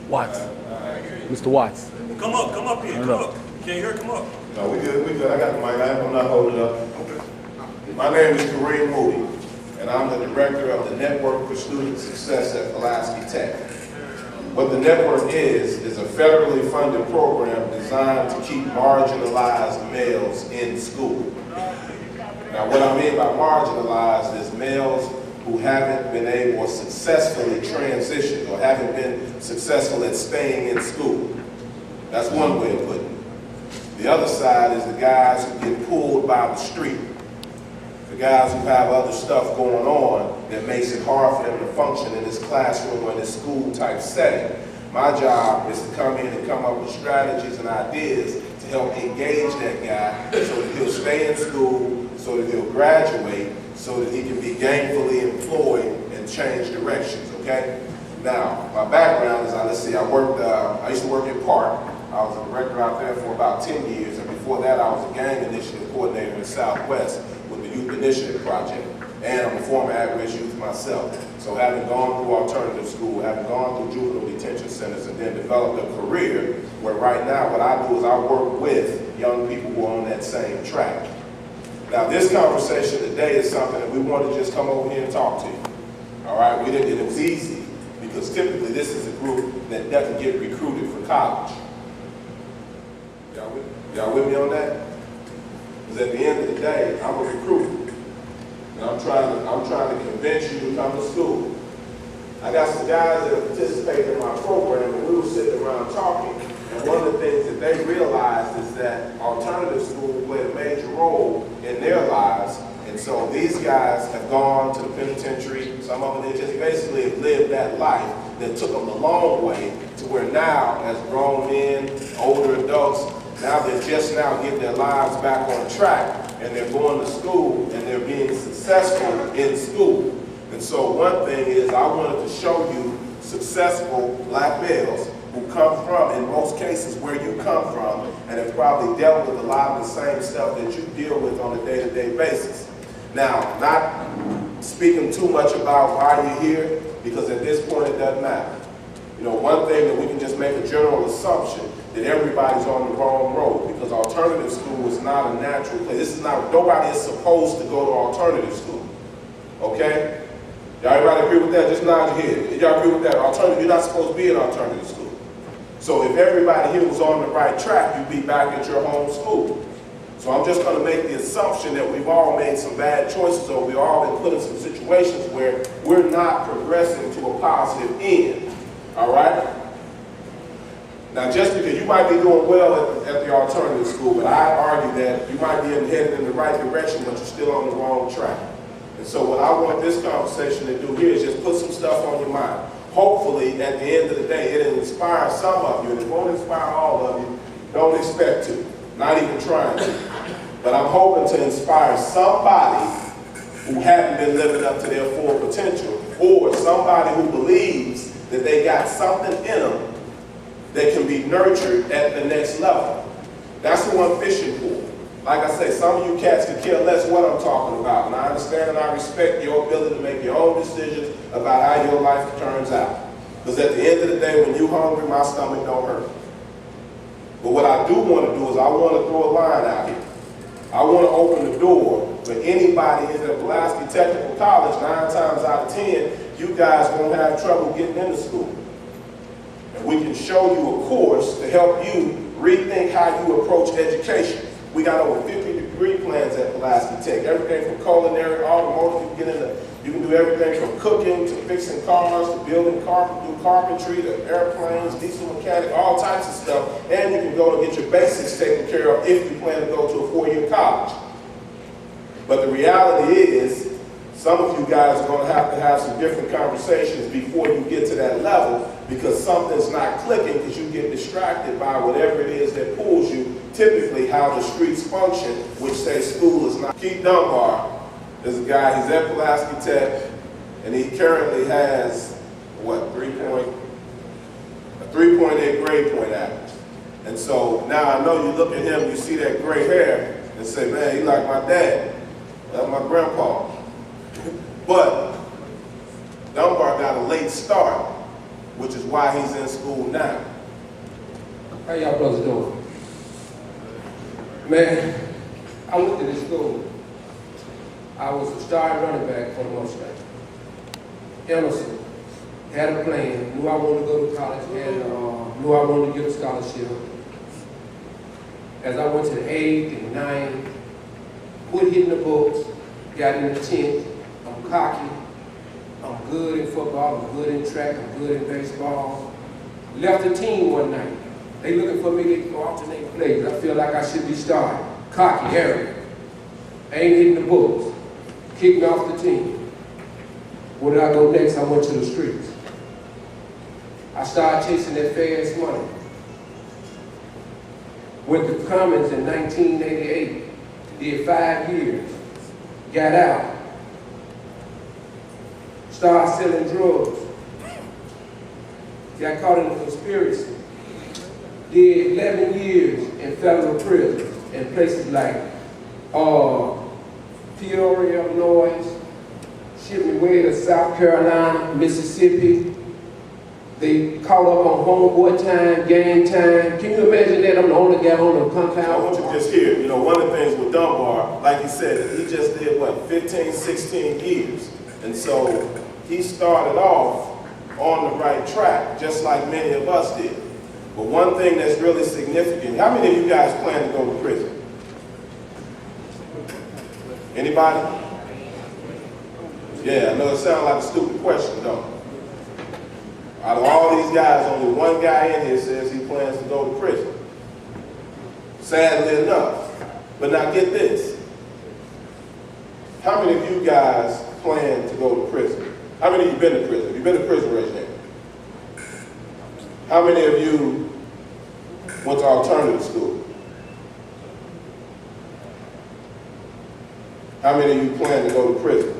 Watts. Mr. Watts. Come up here, come up. Can't hear, come up. No, we good. I got the mic. I'm not holding it up. Okay. My name is Kareem Moody, and I'm the director of the Network for Student Success at Pulaski Tech. What the network is a federally funded program designed to keep marginalized males in school. Now, what I mean by marginalized is males who haven't been able or successfully transitioned or haven't been successful at staying in school. That's one way of putting it. The other side is the guys who get pulled by the street. The guys who have other stuff going on that makes it hard for them to function in this classroom or in this school type setting. My job is to come in and come up with strategies and ideas to help engage that guy so that he'll stay in school, so that he'll graduate, so that he can be gainfully employed and change directions, okay? Now, my background is, I used to work in Park. I was a director out there for about 10 years, and before that I was a gang initiative coordinator in the Southwest with the Youth Initiative Project. And I'm a former at-risk youth myself. So having gone through alternative school, having gone through juvenile detention centers, and then developed a career where right now what I do is I work with young people who are on that same track. Now this conversation today is something that we want to just come over here and talk to you. All right, it was easy because typically this is a group that doesn't get recruited for college. Y'all with me on that? Because at the end of the day, I'm a recruiter. And I'm trying to convince you to come to school. I got some guys that have participated in my program, and we were sitting around talking, and one of the things that they realized is that alternative school played a major role in their lives. And so these guys have gone to the penitentiary. Some of them, they just basically have lived that life that took them a long way to where now, as grown men, older adults, now they're just now getting their lives back on track, and they're going to school, and they're being successful in school. And so one thing is I wanted to show you successful black males who come from, in most cases, where you come from, and have probably dealt with a lot of the same stuff that you deal with on a day-to-day basis. Now, not speaking too much about why you're here, because at this point it doesn't matter. You know, one thing that we can just make a general assumption that everybody's on the wrong road, because alternative school is not a natural place. This is not, nobody is supposed to go to alternative school, okay? Y'all everybody agree with that? Just nod your head. Y'all agree with that? Alternative, you're not supposed to be in alternative school. So if everybody here was on the right track, you'd be back at your home school. So I'm just gonna make the assumption that we've all made some bad choices, or we've all been put in some situations where we're not progressing to a positive end, all right? Now, just because you might be doing well at the alternative school, but I argue that you might be headed in the right direction, but you're still on the wrong track. And so what I want this conversation to do here is just put some stuff on your mind. Hopefully, at the end of the day, it'll inspire some of you, and it won't inspire all of you. Don't expect to, not even trying to. But I'm hoping to inspire somebody who hasn't been living up to their full potential, or somebody who believes that they got something in them that can be nurtured at the next level. That's who I'm fishing for. Like I say, some of you cats can care less what I'm talking about, and I understand and I respect your ability to make your own decisions about how your life turns out. Because at the end of the day, when you're hungry, my stomach don't hurt. But what I do want to do is I want to throw a line out here. I want to open the door for anybody in at Pulaski Technical College. 9 times out of 10, you guys won't have trouble getting into school. And we can show you a course to help you rethink how you approach education. We got over 50 degree plans at Pulaski Tech. Everything from culinary, automotive, you can do everything from cooking to fixing cars to building carpentry to airplanes, diesel mechanic, all types of stuff. And you can go and get your basics taken care of if you plan to go to a 4-year college. But the reality is, some of you guys are going to have some different conversations before you get to that level, because something's not clicking because you get distracted by whatever it is that pulls you, typically how the streets function, which say school is not. Keith Dunbar is a guy, he's at Pulaski Tech, and he currently has, what, a 3.8 grade point average. And so now I know you look at him, you see that gray hair, and say, man, he like my dad, like my grandpa. But Dunbar got a late start. which is why he's in school now. How y'all brothers doing? Man, I went to this school. I was a starting running back for the Mustang. Innocent. Had a plan. Knew I wanted to go to college. Knew I wanted to get a scholarship. As I went to the 8th and 9th, quit hitting the books, got in the 10th. I'm cocky. I'm good in football. I'm good in track. I'm good in baseball. Left the team one night. They looking for me to go alternate plays. I feel like I should be starting. Cocky, arrogant. Ain't hitting the books. Kicked me off the team. Where did I go next? I went to the streets. I started chasing that fast money. Went to Commons in 1988. Did 5 years. Got out. Started selling drugs. Got caught in a conspiracy. Did 11 years in federal prison in places like Peoria, Illinois, shipped me way to South Carolina, Mississippi. They caught up on homeboy time, gang time. Can you imagine that? I'm the only guy on the compound. I want you to just hear, you know, one of the things with Dunbar, like he said, he just did, what, 15, 16 years. And so he started off on the right track, just like many of us did. But one thing that's really significant, how many of you guys plan to go to prison? Anybody? Yeah, I know it sounds like a stupid question, don't it? Out of all these guys, only one guy in here says he plans to go to prison. Sadly enough. But now get this. How many of you guys plan to go to prison? How many of you been to prison? If you've been to prison, raise your hand. How many of you went to alternative school? How many of you plan to go to prison?